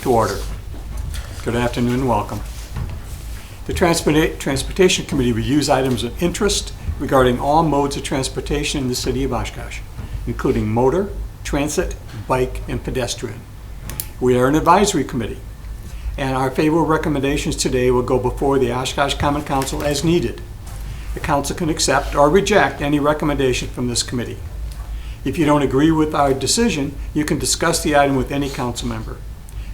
To order. Good afternoon and welcome. The Transportation Committee reviews items of interest regarding all modes of transportation in the city of Oshkosh, including motor, transit, bike, and pedestrian. We are an advisory committee, and our favorable recommendations today will go before the Oshkosh Common Council as needed. The council can accept or reject any recommendation from this committee. If you don't agree with our decision, you can discuss the item with any council member.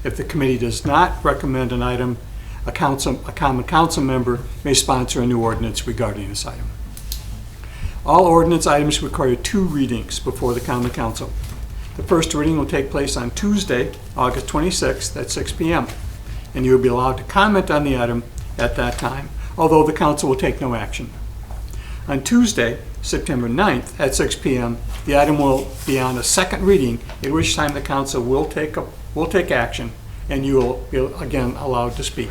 If the committee does not recommend an item, a common council member may sponsor a new ordinance regarding this item. All ordinance items require 2 readings before the common council. The first reading will take place on Tuesday, August 26th at 6 p.m. and you will be allowed to comment on the item at that time, although the council will take no action. On Tuesday, September 9th at 6 p.m., the item will be on a second reading, at which time the council will take action and you will be again allowed to speak.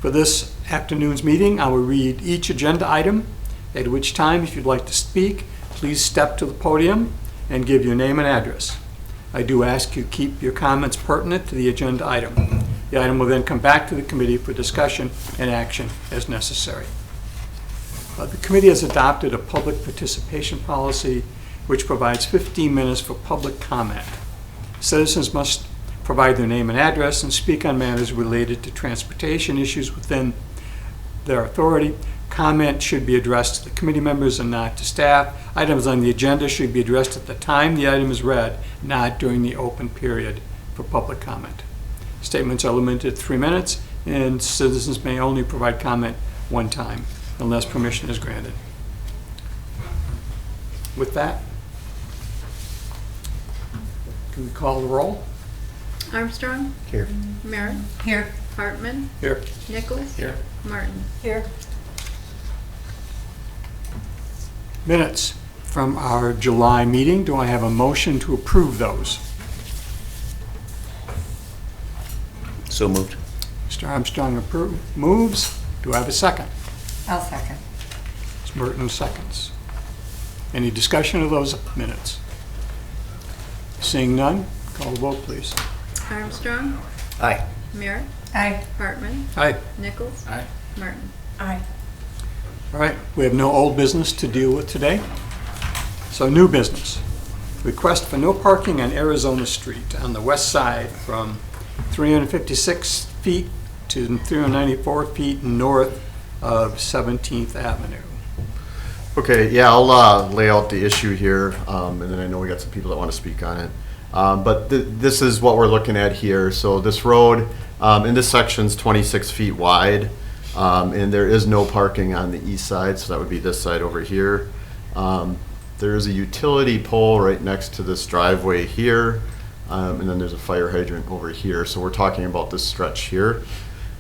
For this afternoon's meeting, I will read each agenda item, at which time, if you'd like to speak, please step to the podium and give your name and address. I do ask you keep your comments pertinent to the agenda item. The item will then come back to the committee for discussion and action as necessary. The committee has adopted a public participation policy which provides 15 minutes for public comment. Citizens must provide their name and address and speak on matters related to transportation issues within their authority. Comment should be addressed to the committee members and not to staff. Items on the agenda should be addressed at the time the item is read, not during the open period for public comment. Statements are limited to 3 minutes, and citizens may only provide comment one time unless permission is granted. With that, can we call the roll? Armstrong? Here. Merritt? Here. Hartman? Here. Nichols? Here. Martin? Here. Minutes from our July meeting. Do I have a motion to approve those? So moved. Mr. Armstrong moves. Do I have a second? I'll second. Ms. Merton seconds. Any discussion of those minutes? Seeing none, call the vote, please. Armstrong? Aye. Merritt? Aye. Hartman? Aye. Nichols? Aye. Martin? Aye. All right, we have no old business to deal with today. So new business. Request for no parking on Arizona Street on the west side from 356 feet to 394 feet north of 17th Avenue. Okay, yeah, I'll lay out the issue here, and then I know we got some people that want to speak on it. But this is what we're looking at here. So this road in this section's 26 feet wide, and there is no parking on the east side, so that would be this side over here. There is a utility pole right next to this driveway here, and then there's a fire hydrant over here. So we're talking about this stretch here.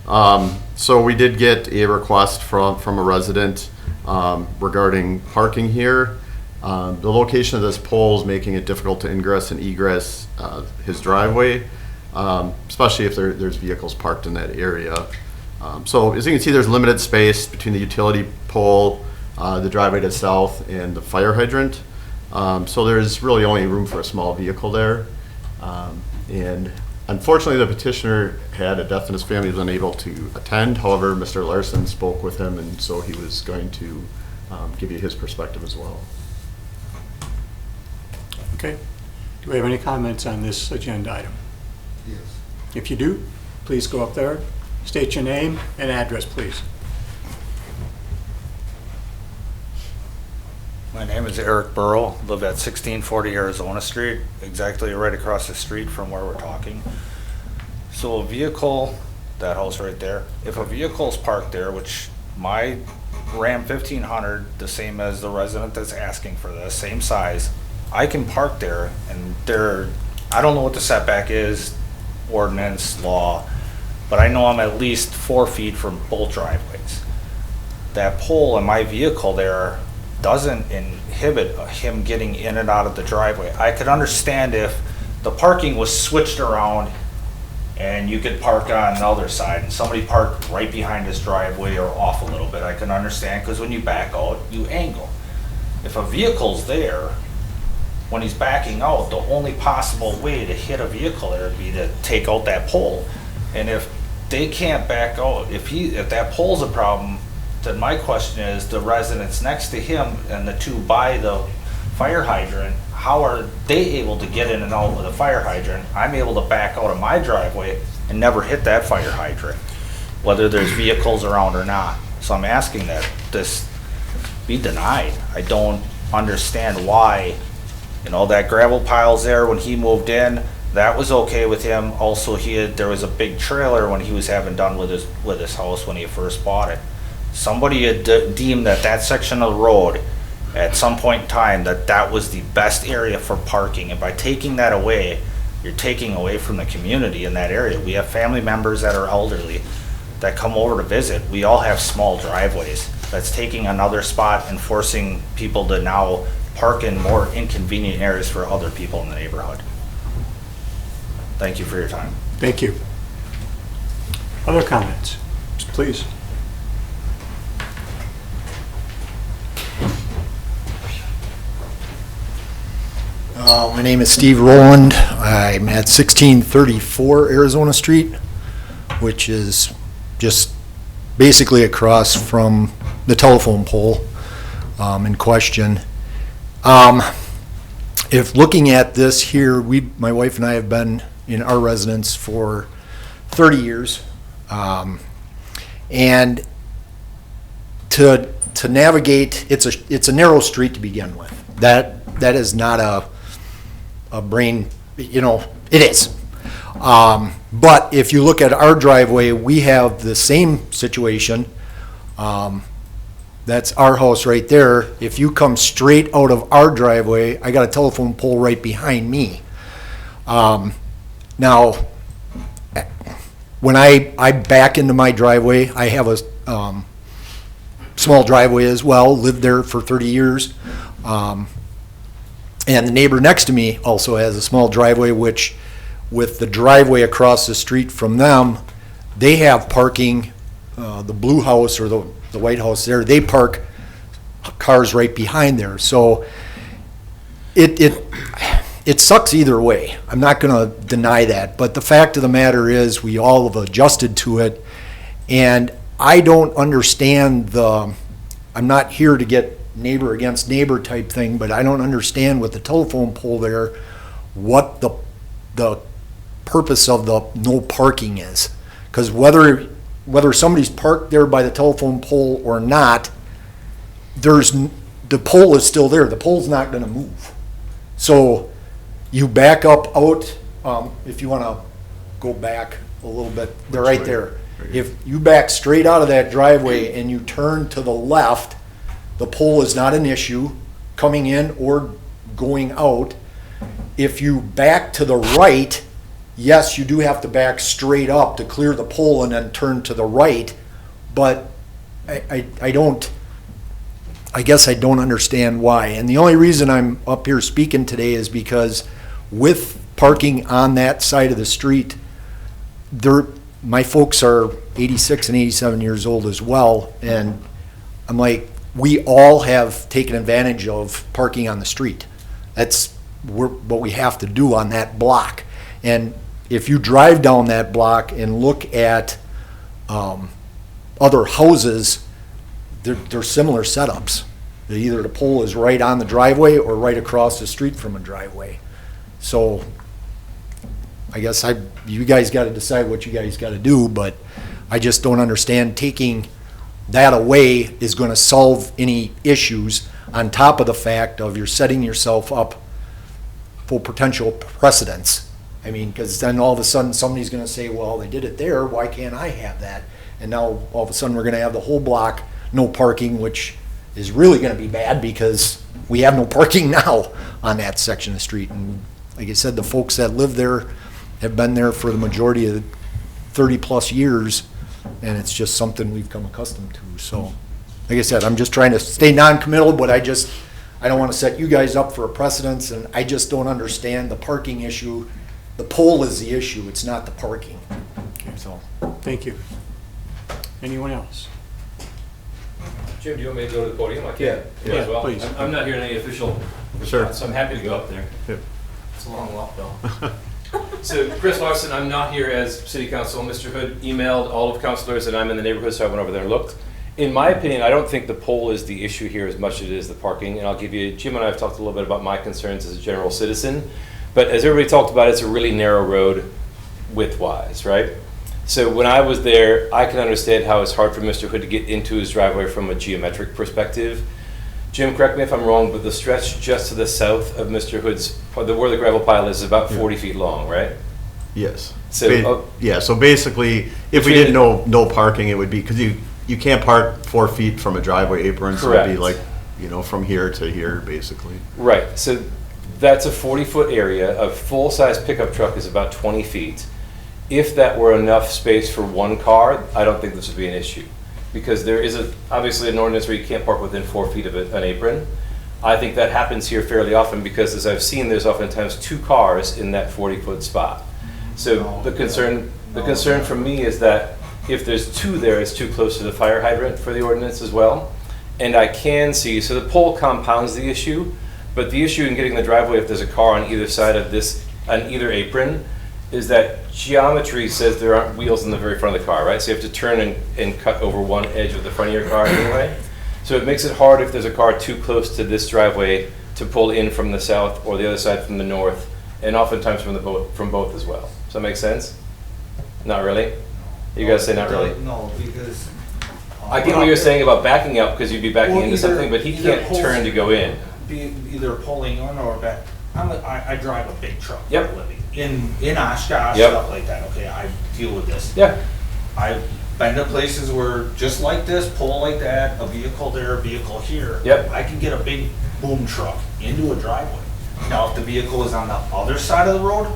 So we did get a request from a resident regarding parking here. The location of this pole is making it difficult to ingress and egress his driveway, especially if there's vehicles parked in that area. So as you can see, there's limited space between the utility pole, the driveway to the south, and the fire hydrant. So there's really only room for a small vehicle there. And unfortunately, the petitioner had a death in his family, was unable to attend. However, Mr. Larson spoke with him, and so he was going to give you his perspective as well. Okay. Do we have any comments on this agenda item? Yes. If you do, please go up there, state your name and address, please. My name is Eric Burrow, live at 1640 Arizona Street, exactly right across the street from where we're talking. So a vehicle, that house right there, if a vehicle's parked there, which my Ram 1500, the same as the resident that's asking for this, same size, I can park there, and I don't know what the setback is, ordinance, law, but I know I'm at least 4 feet from both driveways. That pole in my vehicle there doesn't inhibit him getting in and out of the driveway. I could understand if the parking was switched around and you could park on the other side and somebody parked right behind his driveway or off a little bit. I can understand, because when you back out, you angle. If a vehicle's there, when he's backing out, the only possible way to hit a vehicle there would be to take out that pole. And if they can't back out, if that pole's a problem, then my question is, the residents next to him and the two by the fire hydrant, how are they able to get in and out with a fire hydrant? I'm able to back out of my driveway and never hit that fire hydrant, whether there's vehicles around or not. So I'm asking that this be denied. I don't understand why, that gravel pile's there when he moved in, that was okay with him. Also, there was a big trailer when he was having done with his house when he first bought it. Somebody had deemed that section of the road at some point in time that was the best area for parking, and by taking that away, you're taking away from the community in that area. We have family members that are elderly that come over to visit. We all have small driveways. That's taking another spot and forcing people to now park in more inconvenient areas for other people in the neighborhood. Thank you for your time. Thank you. Other comments? Please. My name is Steve Rowland. I'm at 1634 Arizona Street, which is just basically across from the telephone pole in question. If looking at this here, my wife and I have been in our residence for 30 years. And to navigate, it's a narrow street to begin with. That is not a brain, it is. But if you look at our driveway, we have the same situation. That's our house right there. If you come straight out of our driveway, I got a telephone pole right behind me. Now, when I back into my driveway, I have a small driveway as well, lived there for 30 years. And the neighbor next to me also has a small driveway, which with the driveway across the street from them, they have parking, the blue house or the white house there, they park cars right behind there. So it sucks either way. I'm not gonna deny that, but the fact of the matter is we all have adjusted to it, and I don't understand I'm not here to get neighbor against neighbor type thing, but I don't understand with the telephone pole there what the purpose of the no parking is. Because whether somebody's parked there by the telephone pole or not, the pole is still there. The pole's not going to move. So you back up out, if you want to go back a little bit, they're right there. If you back straight out of that driveway and you turn to the left, the pole is not an issue coming in or going out. If you back to the right, yes, you do have to back straight up to clear the pole and then turn to the right, but I guess I don't understand why. And the only reason I'm up here speaking today is because with parking on that side of the street, my folks are 86 and 87 years old as well, and I'm like, we all have taken advantage of parking on the street. That's what we have to do on that block. And if you drive down that block and look at other houses, they're similar setups. Either the pole is right on the driveway or right across the street from a driveway. So I guess you guys got to decide what you guys got to do, but I just don't understand taking that away is going to solve any issues, on top of the fact of you're setting yourself up for potential precedents. I mean, because then all of a sudden somebody's going to say, well, they did it there, why can't I have that? And now all of a sudden we're going to have the whole block no parking, which is really going to be bad because we have no parking now on that section of the street. And like I said, the folks that live there have been there for the majority of 30 plus years, and it's just something we've come accustomed to. So like I said, I'm just trying to stay non-committal, but I don't want to set you guys up for a precedence, and I just don't understand the parking issue. The pole is the issue, it's not the parking. Okay. So Thank you. Anyone else? Jim, do you want me to go to the podium? I can. Yeah, as well. please. I'm not here in any official Sure. So I'm happy to go up there. Yep. It's a long walk though. So Chris Larson, I'm not here as city council. Mr. Hood emailed all of councilors that I'm in the neighborhood, so I went over there and looked. In my opinion, I don't think the pole is the issue here as much as it is the parking. And I'll give you, Jim and I have talked a little bit about my concerns as a general citizen. But as everybody talked about, it's a really narrow road width-wise, right? So when I was there, I can understand how it's hard for Mr. Hood to get into his driveway from a geometric perspective. Jim, correct me if I'm wrong, but the stretch just to the south of Mr. Hood's, where the gravel pile is about 40 feet long, right? Yes. So, Yeah, so basically, if we Between did no parking, it would be, because you can't park 4 feet from a driveway apron, so it'd be Correct. like, from here to here, basically. Right, so that's a 40-foot area. A full-size pickup truck is about 20 feet. If that were enough space for one car, I don't think this would be an issue. Because there is obviously an ordinance where you can't park within 4 feet of an apron. I think that happens here fairly often because, as I've seen, there's oftentimes 2 cars in that 40-foot spot. So the concern for me is that if there's 2 there, it's too close to the fire hydrant for the ordinance as well. And I can see, so the pole compounds the issue, but the issue in getting the driveway, if there's a car on either side of this, on either apron, is that geometry says there aren't wheels in the very front of the car, right? So you have to turn and cut over one edge of the front of your car anyway. So it makes it hard if there's a car too close to this driveway to pull in from the south or the other side from the north, and oftentimes from both as well. Does that make sense? Not really? You guys say not really? No, because. I get what you're saying about backing up because you'd be backing Well, into either- something, but he either can't pulls- turn to go in. Be either pulling in or back. I drive a big truck for Yep. a living. In Oshkosh, Yep. stuff like that, okay, I deal with this. Yeah. I've been to places where, just like this, pole like that, a vehicle there, a vehicle here. Yep. I can get a big boom truck into a driveway. Now, if the vehicle is on the other side of the road,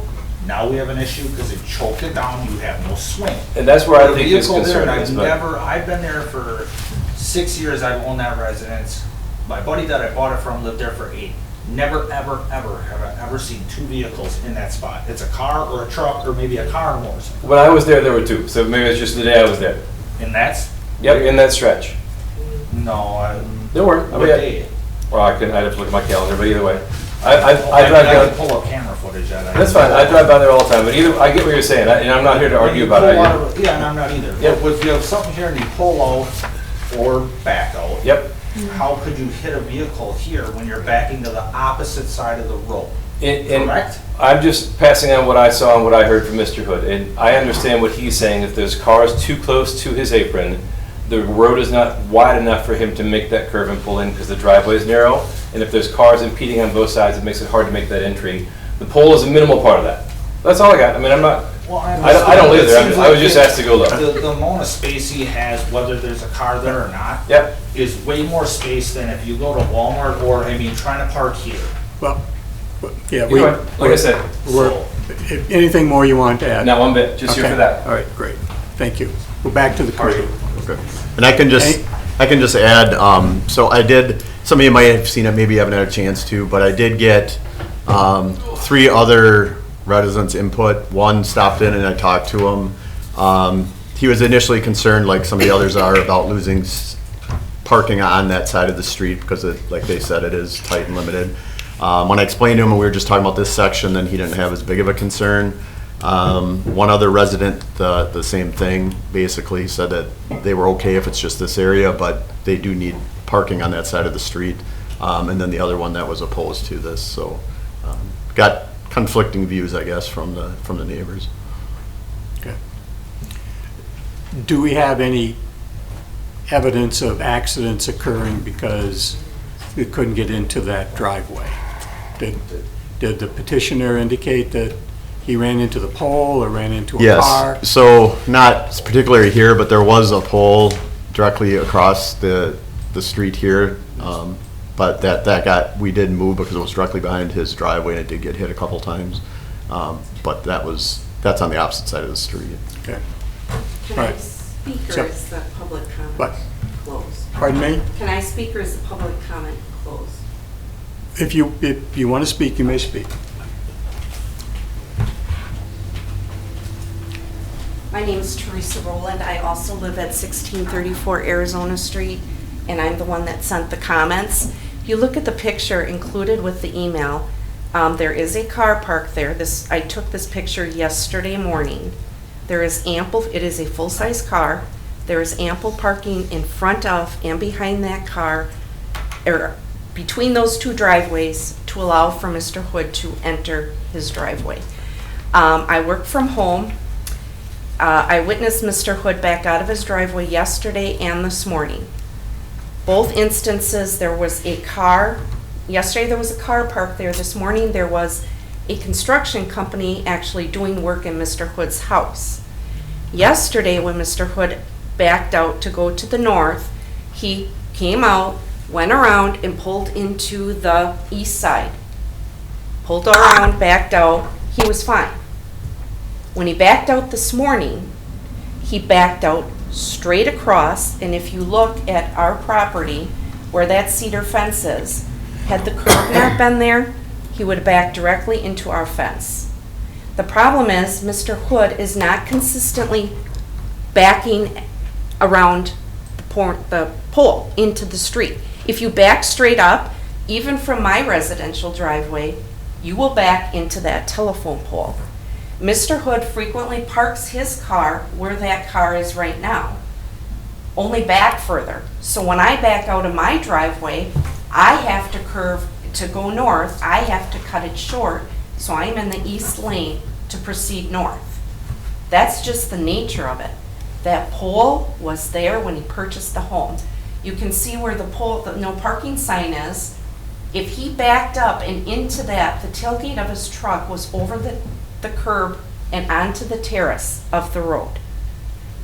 now we have an issue because it choked it down, you have no swing. And that's where I The think his vehicle there, concern and is. I've been there for 6 years, I've owned that residence. My buddy that I bought it from lived there for 8. Never, ever, ever have I ever seen 2 vehicles in that spot. It's a car or a truck, or maybe a car and motorcycle. When I was there were 2, so maybe it's just the day I was there. And that's, Yep, in that stretch. no, There were. what day? Well, I'd have to look at my calendar, but either way. I I drive can down, pull up camera footage that I. that's fine, I drive by there all the time, but either, I get what you're saying, and I'm not here to argue about it. Yeah, and I'm not either. Yep. But if you have something here and you pull out or back out. Yep. How could you hit a vehicle here when you're backing to the opposite side of the road? And Correct? I'm just passing on what I saw and what I heard from Mr. Hood, and I understand what he's saying. If there's cars too close to his apron, the road is not wide enough for him to make that curve and pull in because the driveway is narrow. And if there's cars impeding on both sides, it makes it hard to make that entry. The pole is a minimal part of that. That's all I got. I mean, I'm not, Well, I don't live there. It seems I was like just asked to go look. The amount of space he has, whether there's a car there or not, Yep. is way more space than if you go to Walmart or, trying to park here. Well, yeah, You know what? Like I said, anything more you want to add? not one bit, just here Okay. for that. All right, great. Thank you. Go back to the committee. Okay. And I can just add, so I did, some of you might have seen it, maybe you haven't had a chance to, but I did get 3 other residents' input. One stopped in and I talked to him. He was initially concerned, like some of the others are, about losing parking on that side of the street because like they said, it is tight and limited. When I explained to him, and we were just talking about this section, then he didn't have as big of a concern. One other resident, the same thing, basically said that they were okay if it's just this area, but they do need parking on that side of the street. And then the other one that was opposed to this, so got conflicting views, I guess, from the neighbors. Okay. Do we have any evidence of accidents occurring because we couldn't get into that driveway? Did the petitioner indicate that he ran into the pole or ran into a car? Yes, so not particularly here, but there was a pole directly across the street here. But we did move because it was directly behind his driveway and it did get hit a couple times. But that's on the opposite side of the street. Okay. Can All I right. speak So- or is the public What? comment closed? Pardon me? Can I speak or is the public comment closed? If you want to speak, you may speak. My name is Teresa Rowland. I also live at 1634 Arizona Street, and I'm the one that sent the comments. You look at the picture included with the email, there is a car parked there. I took this picture yesterday morning. There is ample, it is a full-size car. There is ample parking in front of and behind that car, or between those two driveways, to allow for Mr. Hood to enter his driveway. I work from home. I witnessed Mr. Hood back out of his driveway yesterday and this morning. Both instances, there was a car. Yesterday there was a car parked there. This morning there was a construction company actually doing work in Mr. Hood's house. Yesterday when Mr. Hood backed out to go to the north, he came out, went around and pulled into the east side. Pulled around, backed out, he was fine. When he backed out this morning, he backed out straight across, and if you look at our property where that cedar fence is, had the curb not been there, he would have backed directly into our fence. The problem is Mr. Hood is not consistently backing around the pole into the street. If you back straight up, even from my residential driveway, you will back into that telephone pole. Mr. Hood frequently parks his car where that car is right now, only back further. So when I back out of my driveway, I have to curve to go north. I have to cut it short, so I'm in the east lane to proceed north. That's just the nature of it. That pole was there when he purchased the home. You can see where the pole, the no parking sign is. If he backed up and into that, the tailgate of his truck was over the curb and onto the terrace of the road.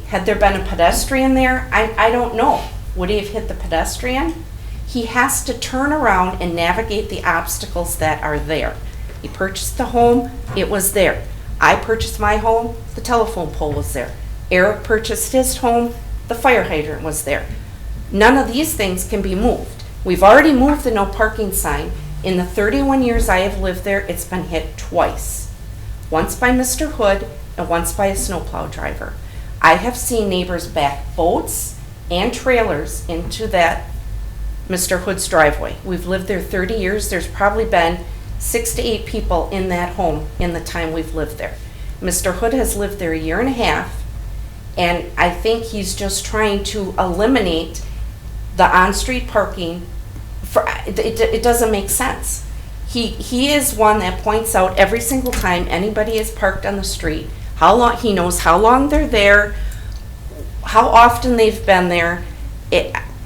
Had there been a pedestrian there, I don't know. Would he have hit the pedestrian? He has to turn around and navigate the obstacles that are there. He purchased the home, it was there. I purchased my home, the telephone pole was there. Eric purchased his home, the fire hydrant was there. None of these things can be moved. We've already moved the no parking sign. In the 31 years I have lived there, it's been hit twice. Once by Mr. Hood and once by a snowplow driver. I have seen neighbors back boats and trailers into that Mr. Hood's driveway. We've lived there 30 years. There's probably been 6 to 8 people in that home in the time we've lived there. Mr. Hood has lived there a year and a half, and I think he's just trying to eliminate the on-street parking. It doesn't make sense. He is one that points out every single time anybody is parked on the street, how long, he knows how long they're there, how often they've been there.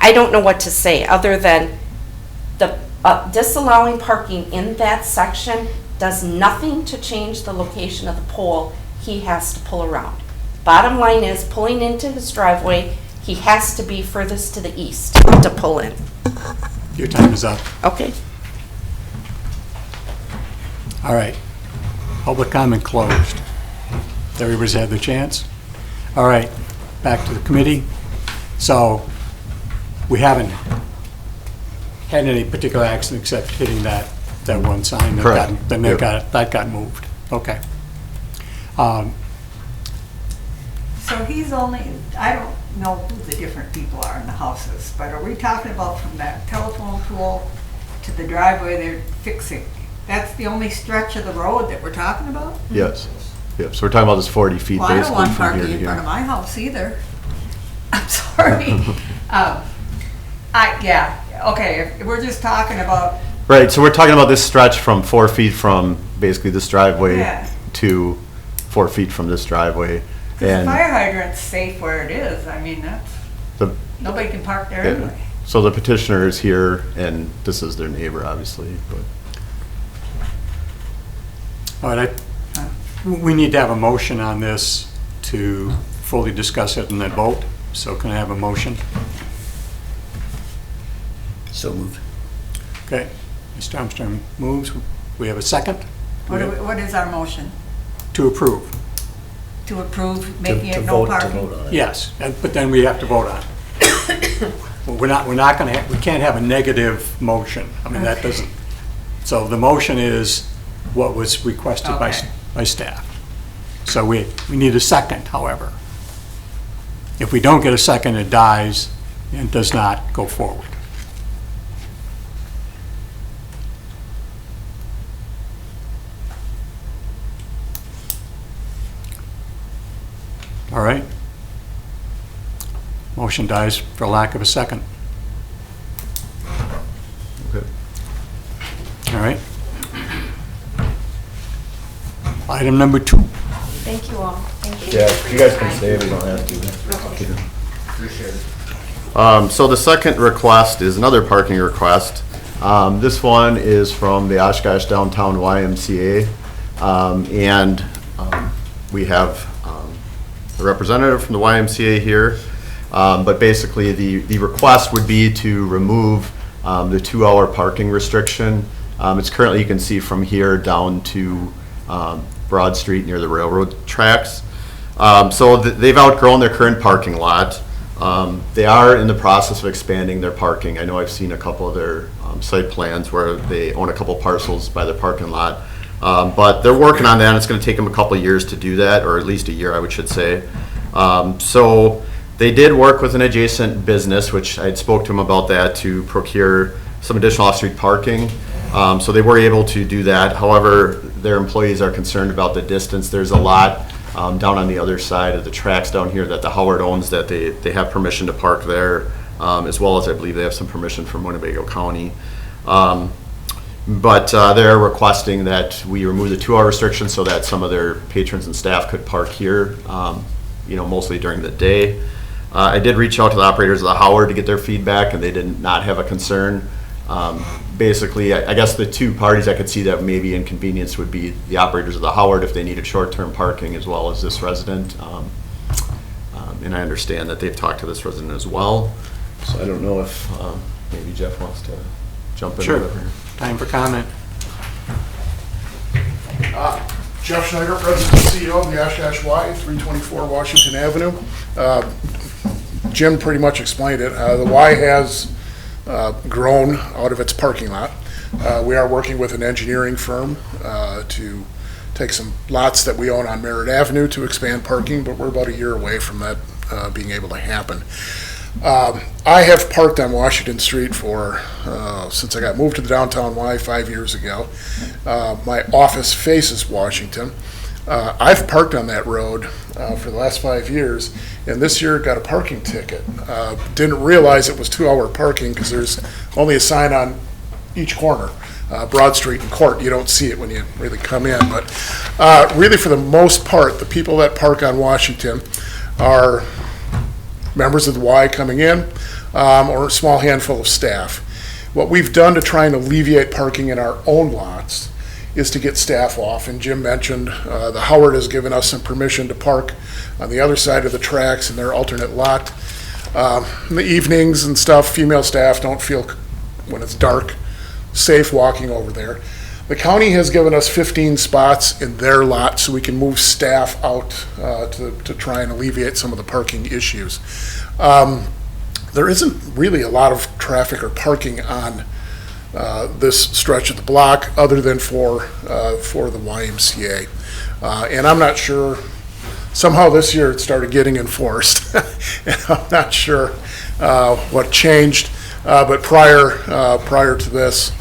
I don't know what to say other than the disallowing parking in that section does nothing to change the location of the pole. He has to pull around. Bottom line is, pulling into his driveway, he has to be furthest to the east to pull in. Your time is up. Okay. All right. Public comment closed. Everybody's had their chance? All right, back to the committee. So we haven't had any particular action except hitting that one sign. Correct. Then that got moved. Okay. So he's only, I don't know who the different people are in the houses, but are we talking about from that telephone pole to the driveway they're fixing? That's the only stretch of the road that we're talking about? Yes. Yep, so we're talking about this 40 feet Well, I don't basically want from parking here to in front of here. my house either. I'm sorry. Okay, if we're just talking about, Right, so we're talking about this stretch from 4 feet from basically this driveway Yeah. to 4 feet from this driveway. 'cause the And fire hydrant's safe where it is. I mean, the, nobody can park there yeah. anyway. So the petitioner is here and this is their neighbor, obviously, but. All right, we need to have a motion on this to fully discuss it and then vote. So can I have a motion? So moved. Okay, Mr. Armstrong moves. We have a second? What is our motion? To approve. To approve making To it no vote parking? on it. Yes, but then we have to vote on it. Well, we're not gonna, we can't have a negative motion. I mean, that Okay. doesn't, so the motion is what was requested by, Okay. by staff. So we need a second, however. If we don't get a second, it dies and does not go forward. All right. Motion dies for lack of a second. Okay. All right. Item number 2. Thank you all. Thank you. Yeah, you guys can stay if you don't have to. So the second request is another parking request. This one is from the Oshkosh Downtown YMCA. And we have a representative from the YMCA here. But basically, the request would be to remove the 2-hour parking restriction. It's currently, you can see from here down to Broad Street near the railroad tracks. So they've outgrown their current parking lot. They are in the process of expanding their parking. I know I've seen a couple of their site plans where they own a couple parcels by their parking lot. But they're working on that, and it's going to take them a couple of years to do that, or at least a year, I should say. So they did work with an adjacent business, which I spoke to them about that, to procure some additional off-street parking. So they were able to do that. However, their employees are concerned about the distance. There's a lot down on the other side of the tracks down here that the Howard owns, that they have permission to park there, as well as I believe they have some permission from Winnebago County. But they're requesting that we remove the 2-hour restriction so that some of their patrons and staff could park here, mostly during the day. I did reach out to the operators of the Howard to get their feedback, and they did not have a concern. Basically, I guess the two parties I could see that may be inconvenienced would be the operators of the Howard if they needed short-term parking, as well as this resident. And I understand that they've talked to this resident as well. So I don't know if maybe Jeff wants to jump in. Sure. Time for comment. Jeff Schneider, President and CEO of the Oshkosh Y, 324 Washington Avenue. Jim pretty much explained it. The Y has grown out of its parking lot. We are working with an engineering firm to take some lots that we own on Merritt Avenue to expand parking, but we're about a year away from that being able to happen. I have parked on Washington Street since I got moved to the downtown Y 5 years ago. My office faces Washington. I've parked on that road for the last 5 years, and this year got a parking ticket. Didn't realize it was 2-hour parking because there's only a sign on each corner. Broad Street and Court, you don't see it when you really come in. But really, for the most part, the people that park on Washington are members of the Y coming in, or a small handful of staff. What we've done to try and alleviate parking in our own lots is to get staff off, and Jim mentioned the Howard has given us some permission to park on the other side of the tracks in their alternate lot. In the evenings and stuff, female staff don't feel, when it's dark, safe walking over there. The county has given us 15 spots in their lot so we can move staff out to try and alleviate some of the parking issues. There isn't really a lot of traffic or parking on this stretch of the block other than for the YMCA. And I'm not sure, somehow this year it started getting enforced. And I'm not sure what changed, but prior to this,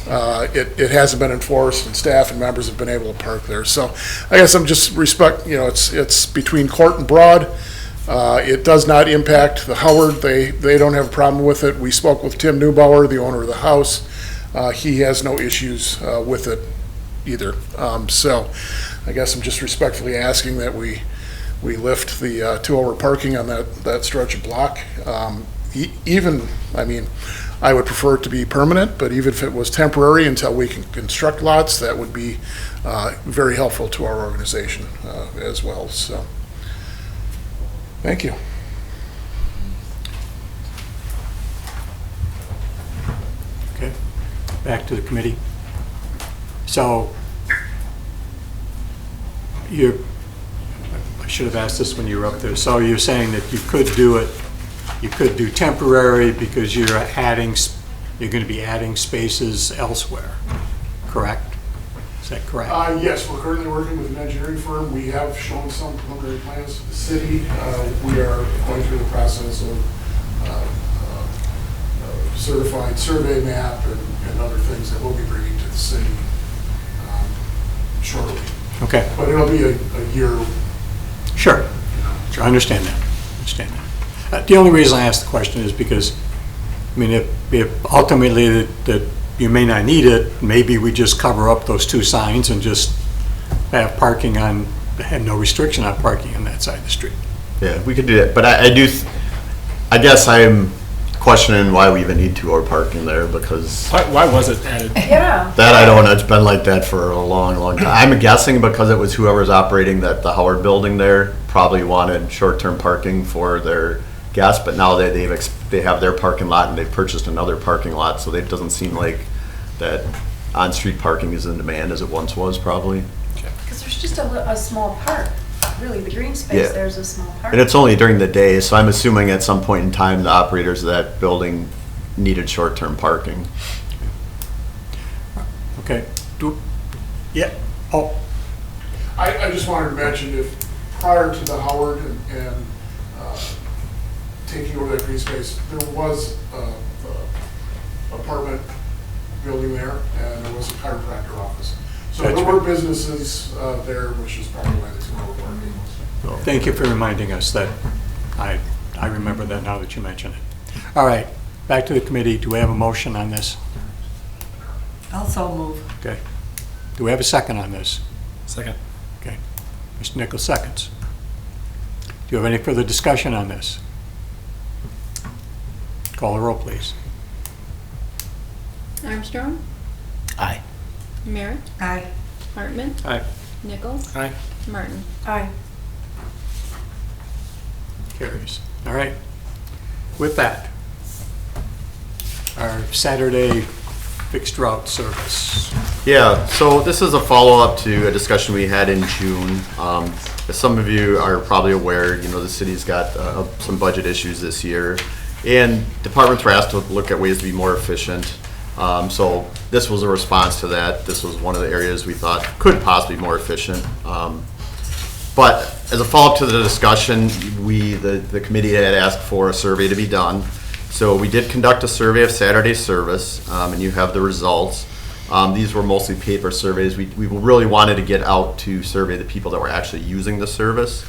it hasn't been enforced, and staff and members have been able to park there. So I guess I'm just it's between Court and Broad. It does not impact the Howard. They don't have a problem with it. We spoke with Tim Neubauer, the owner of the house. He has no issues with it either. So I guess I'm just respectfully asking that we lift the 2-hour parking on that stretch of block. I would prefer it to be permanent, but even if it was temporary until we can construct lots, that would be very helpful to our organization as well. So, thank you. Okay, back to the committee. So, I should have asked this when you were up there. So you're saying that you could do it, you could do temporary because you're going to be adding spaces elsewhere, correct? Is that correct? Yes, we're currently working with an engineering firm. We have shown some preliminary plans to the city. We are going through the process of certified survey map and other things that we'll be bringing to the city shortly. Okay. But it'll be a year. Sure. Sure, I understand that, The only reason I asked the question is because, I mean, if ultimately that you may not need it, maybe we just cover up those two signs and just have parking on, have no restriction on parking on that side of the street. Yeah, we could do that, but I guess I'm questioning why we even need two-hour parking there, because Why was it added? Yeah. that I don't know, it's been like that for a long, long time. I'm guessing because it was whoever's operating the Howard building there probably wanted short-term parking for their guests, but now they have their parking lot and they've purchased another parking lot, so it doesn't seem like that on-street parking is in demand as it once was probably. Because there's just a small park, really, the green Yeah. space, there's a small park. And it's only during the day, so I'm assuming at some point in time, the operators of that building needed short-term parking. Okay, yeah, oh, I just wanted to mention if prior to the Howard and taking over that green space, there was a apartment building there, and there was a chiropractor office. So That's there were right. businesses there, which is probably why the two-hour parking was. thank you for reminding us that, I remember that now that you mention it. All right, back to the committee, do we have a motion on this? Also move. Okay, do we have a second on this? Second. Okay, Mr. Nichols seconds. Do you have any further discussion on this? Call the roll, please. Armstrong, Aye. Merritt, Aye. Hartman, Aye. Nichols, Aye. Martin. Aye. Carries. All right. With that, our Saturday fixed route service. Yeah, so this is a follow-up to a discussion we had in June. As some of you are probably aware, the city's got some budget issues this year, and departments were asked to look at ways to be more efficient. So this was a response to that. This was one of the areas we thought could possibly be more efficient. But as a follow-up to the discussion, the committee had asked for a survey to be done. So we did conduct a survey of Saturday service, and you have the results. These were mostly paper surveys. We really wanted to get out to survey the people that were actually using the service.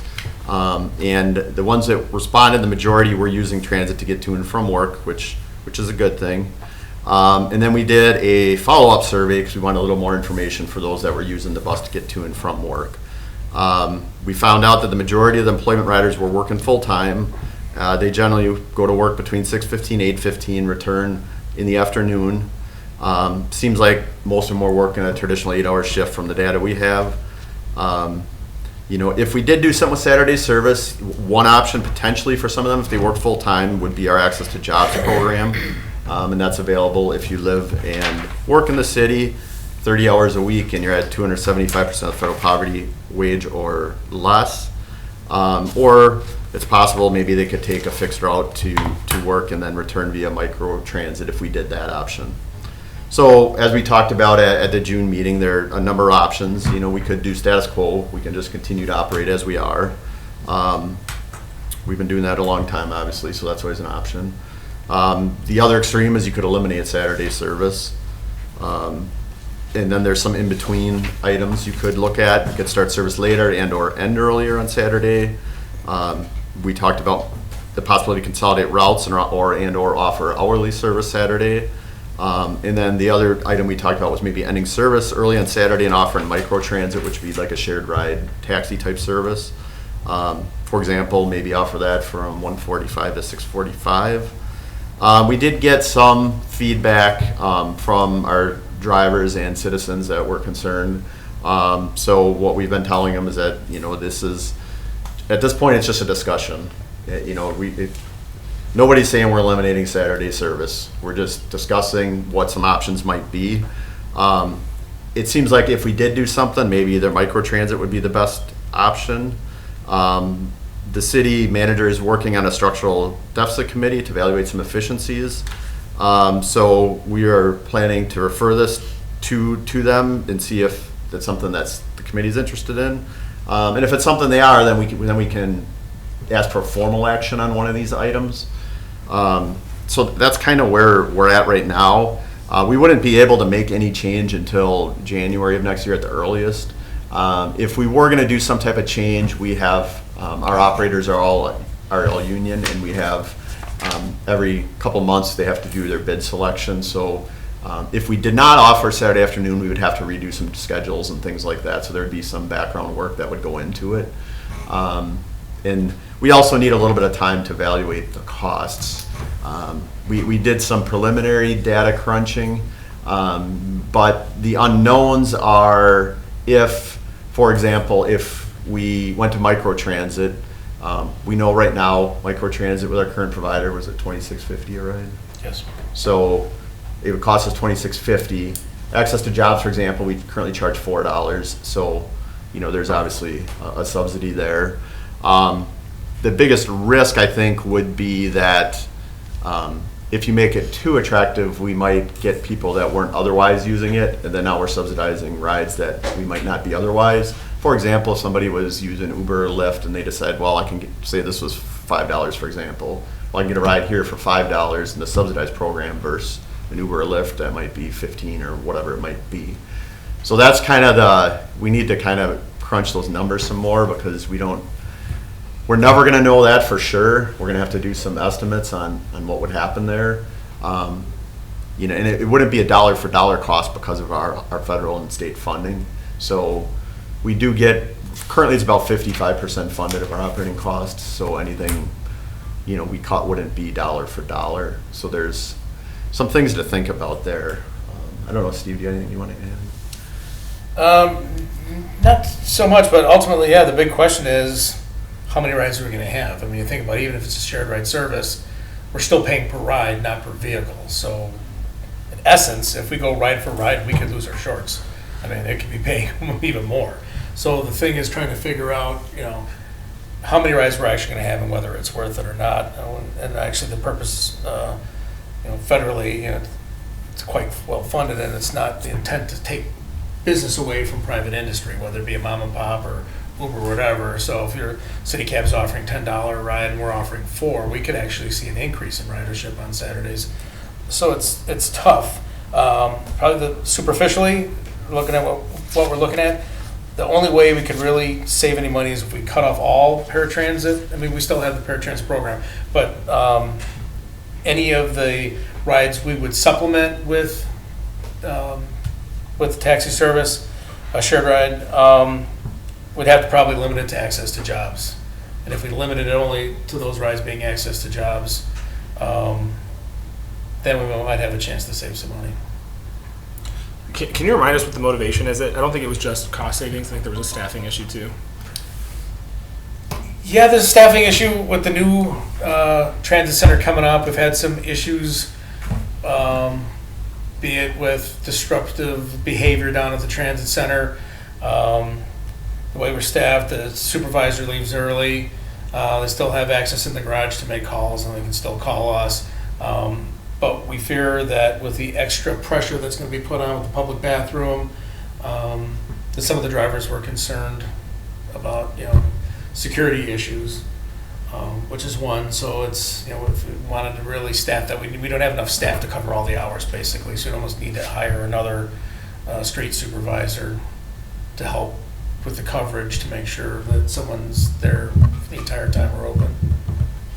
And the ones that responded, the majority were using transit to get to and from work, which is a good thing. And then we did a follow-up survey because we wanted a little more information for those that were using the bus to get to and from work. We found out that the majority of the employment riders were working full-time. They generally go to work between 6:15, 8:15, return in the afternoon. Seems like most of them were working a traditional 8-hour shift from the data we have. If we did do something with Saturday service, one option potentially for some of them, if they work full-time, would be our Access to Jobs program. And that's available if you live and work in the city 30 hours a week and you're at 275% of federal poverty wage or less. Or it's possible maybe they could take a fixed route to work and then return via micro transit if we did that option. So as we talked about at the June meeting, there are a number of options. We could do status quo. We can just continue to operate as we are. We've been doing that a long time, obviously, so that's always an option. The other extreme is you could eliminate Saturday service. And then there's some in-between items you could look at. You could start service later and/or end earlier on Saturday. We talked about the possibility to consolidate routes and/or offer hourly service Saturday. And then the other item we talked about was maybe ending service early on Saturday and offering micro transit, which would be like a shared ride taxi type service. For example, maybe offer that from 1:45 to 6:45. We did get some feedback from our drivers and citizens that were concerned. So what we've been telling them is that, at this point, it's just a discussion. Nobody's saying we're eliminating Saturday service. We're just discussing what some options might be. It seems like if we did do something, maybe either microtransit would be the best option. The city manager is working on a structural deficit committee to evaluate some efficiencies. So we are planning to refer this to them and see if that's something that's the committee's interested in. And if it's something they are, then we can ask for formal action on one of these items. So that's kind of where we're at right now. We wouldn't be able to make any change until January of next year at the earliest. If we were going to do some type of change, we have Our operators are all union, and we have, every couple months, they have to do their bid selection. So if we did not offer Saturday afternoon, we would have to redo some schedules and things like that. So there'd be some background work that would go into it. And we also need a little bit of time to evaluate the costs. We did some preliminary data crunching, but the unknowns are if, for example, if we went to microtransit, we know right now microtransit with our current provider was at $26.50 a ride. Yes. So it would cost us $26.50. Access to jobs, for example, we currently charge $4. So, there's obviously a subsidy there. The biggest risk, I think, would be that if you make it too attractive, we might get people that weren't otherwise using it, and then now we're subsidizing rides that we might not be otherwise. For example, if somebody was using Uber or Lyft and they decide, well, I can say this was $5, for example. Well, I can get a ride here for $5 in the subsidized program versus an Uber or Lyft that might be 15 or whatever it might be. So that's kind of we need to kind of crunch those numbers some more, because we're never going to know that for sure. We're going to have to do some estimates on what would happen there. And it wouldn't be a dollar for dollar cost because of our federal and state funding. So we do get, currently it's about 55% funded of our operating costs. So anything, we caught wouldn't be dollar for dollar. So there's some things to think about there. I don't know, Steve, do you have anything you want to add? Not so much, but ultimately, yeah, the big question is, how many rides are we going to have? I mean, you think about it, even if it's a shared ride service, we're still paying per ride, not per vehicle. So in essence, if we go ride for ride, we could lose our shorts. I mean, they could be paying even more. So the thing is trying to figure out, how many rides we're actually going to have and whether it's worth it or not. And actually the purpose, federally, it's quite well funded, and it's not the intent to take business away from private industry, whether it be a mom and pop or Uber or whatever. So if your city cab's offering $10 a ride and we're offering $4, we could actually see an increase in ridership on Saturdays. So it's tough. Probably superficially, looking at what we're looking at, the only way we could really save any money is if we cut off all paratransit. I mean, we still have the paratransit program, but any of the rides we would supplement with taxi service, a shared ride, we'd have to probably limit it to access to jobs. And if we limited it only to those rides being access to jobs, then we might have a chance to save some money. Can you remind us what the motivation is? I don't think it was just cost savings. I think there was a staffing issue too. Yeah, there's a staffing issue with the new transit center coming up. We've had some issues, be it with disruptive behavior down at the transit center. The way we're staffed, the supervisor leaves early. They still have access in the garage to make calls, and they can still call us. But we fear that with the extra pressure that's going to be put on with the public bathroom, that some of the drivers were concerned about, security issues, which is one. So it's, if we wanted to really staff that, we don't have enough staff to cover all the hours, basically. So we almost need to hire another street supervisor to help with the coverage to make sure that someone's there the entire time we're open.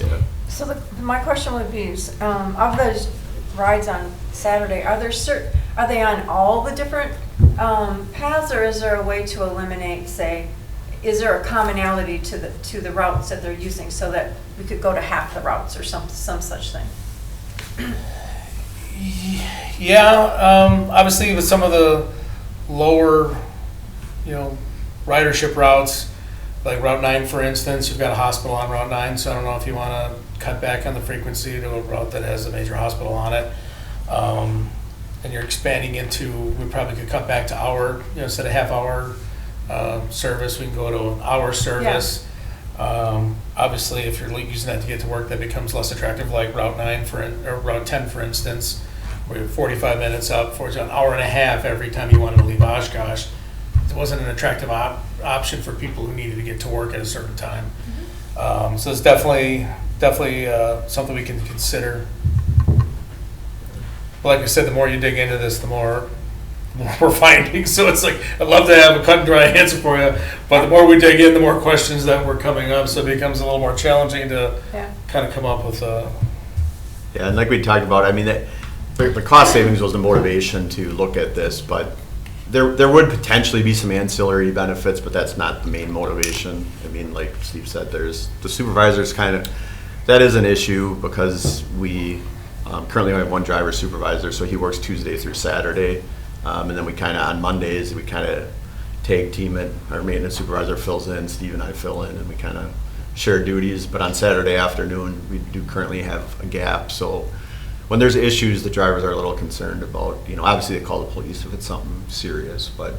Yeah. So my question would be, of those rides on Saturday, are they on all the different paths, or is there a way to eliminate, say, is there a commonality to the routes that they're using so that we could go to half the routes or some such thing? Yeah, obviously with some of the lower, ridership routes, like Route 9, for instance, you've got a hospital on Route 9, so I don't know if you want to cut back on the frequency to a route that has a major hospital on it. And you're expanding into, we probably could cut back to hour, instead of half-hour service, we can go to an hour service. Yeah. Obviously, if you're using that to get to work, that becomes less attractive, like Route 9 or Route 10, for instance, where you're 45 minutes up for an hour and a half every time you wanted to leave Oshkosh. It wasn't an attractive option for people who needed to get to work at a certain time. Mm-hmm. So it's definitely something we can consider. But like I said, the more you dig into this, the more more we're finding. So it's like, I'd love to have a cut and dry answer for you, but the more we dig in, the more questions that were coming up, so it becomes a little more challenging to Yeah. kind of come up with Yeah, and like we talked about, I mean, the cost savings was the motivation to look at this, but there would potentially be some ancillary benefits, but that's not the main motivation. I mean, like Steve said, there's, the supervisors kind of, that is an issue because we currently only have one driver supervisor, so he works Tuesday through Saturday. And then we kind of, on Mondays, we kind of tag team it. Our maintenance supervisor fills in, Steve and I fill in, and we kind of share duties. But on Saturday afternoon, we do currently have a gap. So when there's issues, the drivers are a little concerned about, obviously they call the police if it's something serious. But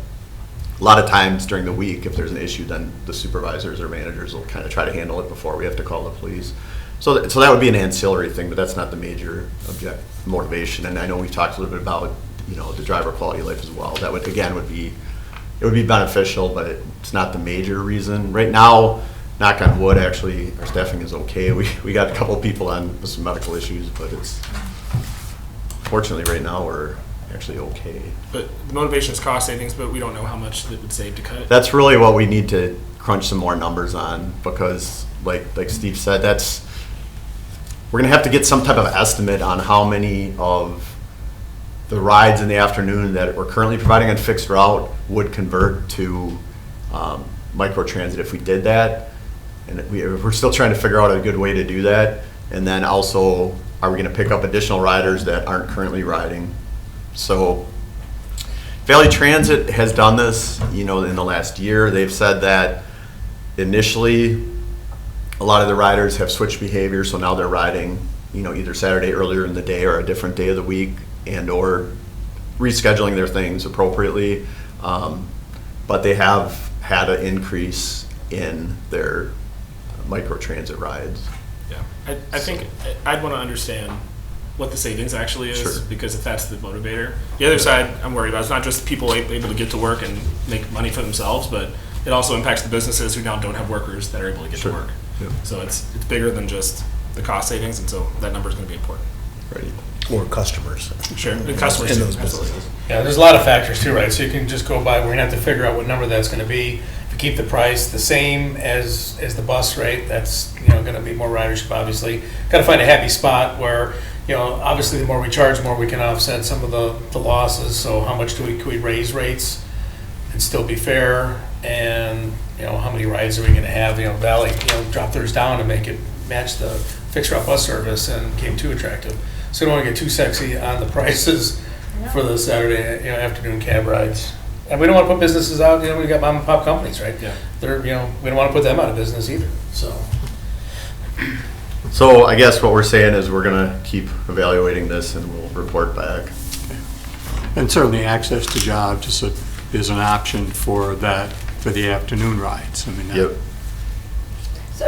a lot of times during the week, if there's an issue, then the supervisors or managers will kind of try to handle it before we have to call the police. So that would be an ancillary thing, but that's not the major motivation. And I know we've talked a little bit about the driver quality of life as well. That would, again, it would be beneficial, but it's not the major reason. Right now, knock on wood, actually, our staffing is okay. We got a couple of people on with some medical issues, but it's, fortunately right now, we're actually okay. But the motivation is cost savings, but we don't know how much that would save to cut it. That's really what we need to crunch some more numbers on, because like Steve said, we're gonna have to get some type of estimate on how many of the rides in the afternoon that we're currently providing on fixed route would convert to microtransit if we did that. And we're still trying to figure out a good way to do that. And then also, are we gonna pick up additional riders that aren't currently riding? So Valley Transit has done this, in the last year. They've said that initially, a lot of the riders have switched behavior, so now they're riding, either Saturday earlier in the day or a different day of the week, and or rescheduling their things appropriately. But they have had an increase in their microtransit rides. Yeah, I think I'd want to understand what the savings actually is, Sure. because if that's the motivator. The other side I'm worried about is not just people able to get to work and make money for themselves, but it also impacts the businesses who now don't have workers that are able to get Sure. to work. Yeah. So it's bigger than just the cost savings, and so that number is going to be important. Right. Or customers. Sure, and customers In too, those absolutely. businesses. Yeah, there's a lot of factors too, right? So you can just go by, we're gonna have to figure out what number that's gonna be. If you keep the price the same as the bus rate, that's, gonna be more ridership, obviously. Gotta find a happy spot where, obviously the more we charge, the more we can offset some of the losses. So how much could we raise rates and still be fair? And, how many rides are we gonna have? Valley, drop theirs down to make it match the fixed route bus service and became too attractive. So we don't want to get too sexy on the prices for the Saturday, afternoon cab rides. And we don't want to put businesses out, we got mom and pop companies, right? Yeah. They're, we don't want to put them out of business either, so. So I guess what we're saying is we're gonna keep evaluating this and we'll report back. And certainly access to jobs is an option for the afternoon rides. I mean, Yep.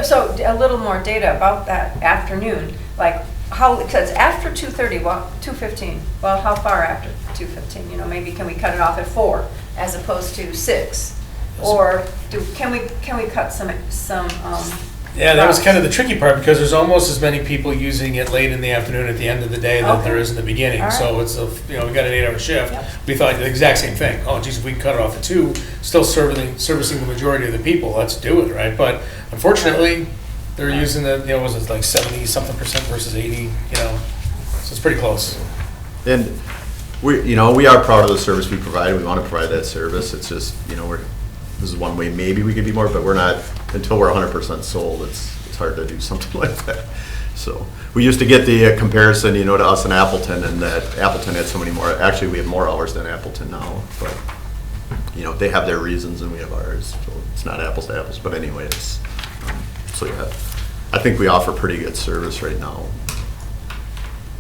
So a little more data about that afternoon, like how, because after 2:30, 2:15, well, how far after 2:15? Maybe can we cut it off at 4 as opposed to 6? Or can we cut some Yeah, that was kind of the tricky part, because there's almost as many people using it late in the afternoon at the end of the day than there is in the beginning. All right. So it's we got an 8-hour shift. Yep. We thought the exact same thing. Oh, geez, if we can cut it off at 2, still servicing the majority of the people, let's do it, right? But unfortunately, they're using the, was it like 70-something% versus 80, so it's pretty close. And we are proud of the service we provide. We want to provide that service. It's just, this is one way maybe we could be more, but we're not, until we're 100% sold, it's hard to do something like that. So we used to get the comparison, to us and Appleton, and that Appleton had so many more, actually we have more hours than Appleton now, but, they have their reasons and we have ours. So it's not apples to apples, but anyway, so yeah, I think we offer pretty good service right now.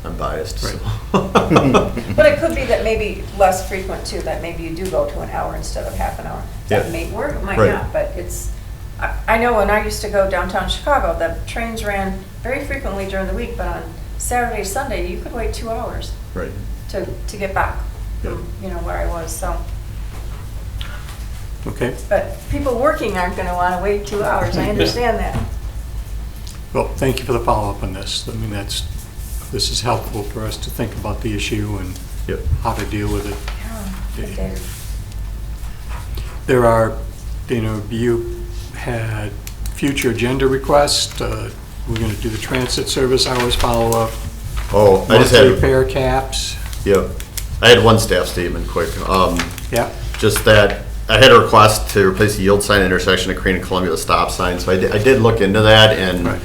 I'm biased, so. But it could be that maybe less frequent too, that maybe you do go to an hour instead of half an hour. That Yeah. may work, it might Right. not, but I know when I used to go downtown Chicago, the trains ran very frequently during the week, but on Saturday, Sunday, you could wait 2 hours Right. to get back from, where I was, so. Okay. But people working aren't gonna wanna wait 2 hours, I understand that. Well, thank you for the follow-up on this. I mean, this is helpful for us to think about the issue and Yep. how to deal with it. Dave. There are, you had future agenda requests. We're going to do the transit service hours follow-up. Oh, I just Monthly had, fare caps. yep. I had one staff statement quick. Yeah. Just that I had a request to replace the yield sign intersection of Crane and Columbia with stop sign. So I did look into that, and Right.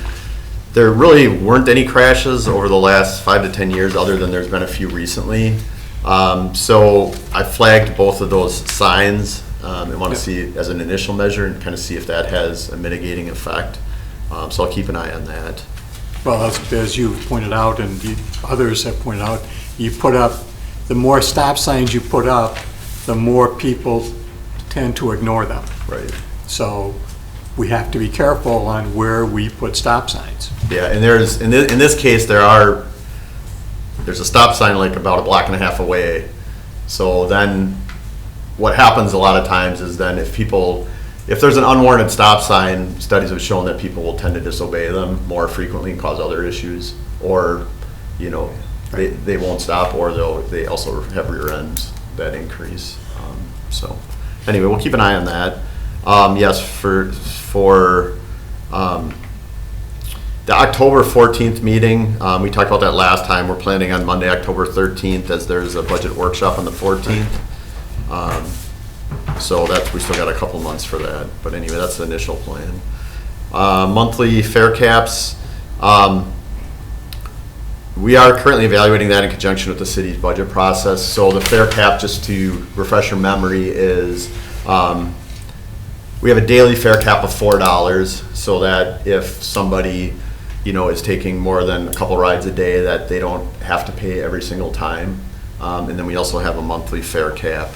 there really weren't any crashes over the last 5 to 10 years, other than there's been a few recently. So I flagged both of those signs and want to see it as an initial measure and kind of see if that has a mitigating effect. So I'll keep an eye on that. Well, as you pointed out, and others have pointed out, you put up, the more stop signs you put up, the more people tend to ignore them. Right. So we have to be careful on where we put stop signs. Yeah, and there's, in this case, there's a stop sign like about a block and a half away. So then what happens a lot of times is then if there's an unwarranted stop sign, studies have shown that people will tend to disobey them more frequently and cause other issues. Or, they won't stop, or they also have rear ends that increase. So anyway, we'll keep an eye on that. Yes, for the October 14th meeting, we talked about that last time. We're planning on Monday, October 13th, as there's a budget workshop on the 14th. So we still got a couple months for that. But anyway, that's the initial plan. Monthly fare caps. We are currently evaluating that in conjunction with the city's budget process. So the fare cap, just to refresh your memory, is we have a daily fare cap of $4, so that if somebody is taking more than a couple rides a day, that they don't have to pay every single time. And then we also have a monthly fare cap.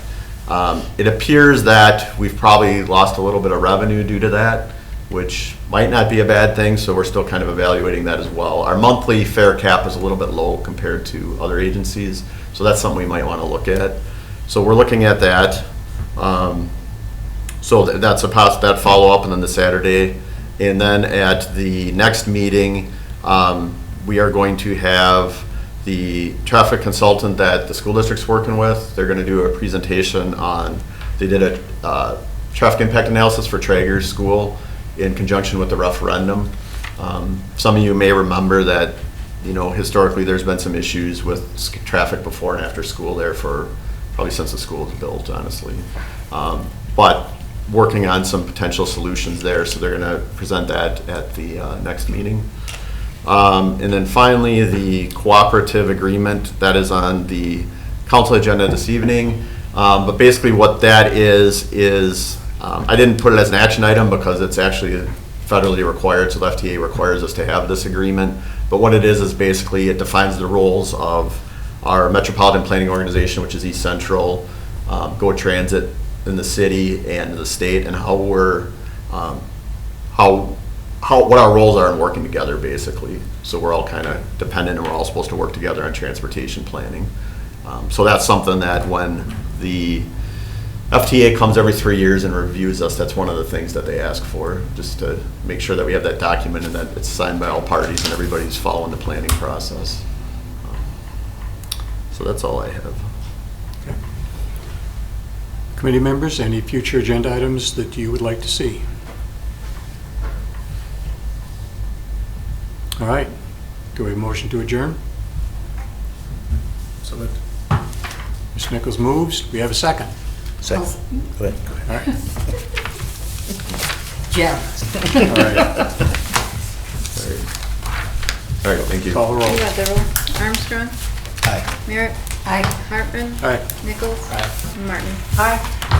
It appears that we've probably lost a little bit of revenue due to that, which might not be a bad thing, so we're still kind of evaluating that as well. Our monthly fare cap is a little bit low compared to other agencies, so that's something we might want to look at. So we're looking at that. So that's that follow-up, and then the Saturday. And then at the next meeting, we are going to have the traffic consultant that the school district's working with. They're going to do a presentation on, they did a traffic impact analysis for Traeger's school in conjunction with the referendum. Some of you may remember that, historically there's been some issues with traffic before and after school there for probably since the school was built, honestly. But working on some potential solutions there, so they're going to present that at the next meeting. And then finally, the cooperative agreement, that is on the council agenda this evening. But basically what that is I didn't put it as an action item because it's actually federally required, so the FTA requires us to have this agreement. But what it is basically it defines the roles of our metropolitan planning organization, which is East Central, Go Transit in the city and the state, and how we're what our roles are in working together, basically. So we're all kind of dependent, and we're all supposed to work together on transportation planning. So that's something that when the FTA comes every 3 years and reviews us, that's one of the things that they ask for, just to make sure that we have that document and that it's signed by all parties and everybody's following the planning process. So that's all I have. Okay. Committee members, any future agenda items that you would like to see? All right. Do we have a motion to adjourn? So moved. Ms. Nichols moves. Do we have a second? Second. Go ahead. All right. Jim. All right. All right, thank you. Call the roll. Bill. Armstrong. Aye. Merritt. Aye. Hartman. All right. Nichols. Aye. Martin. Aye.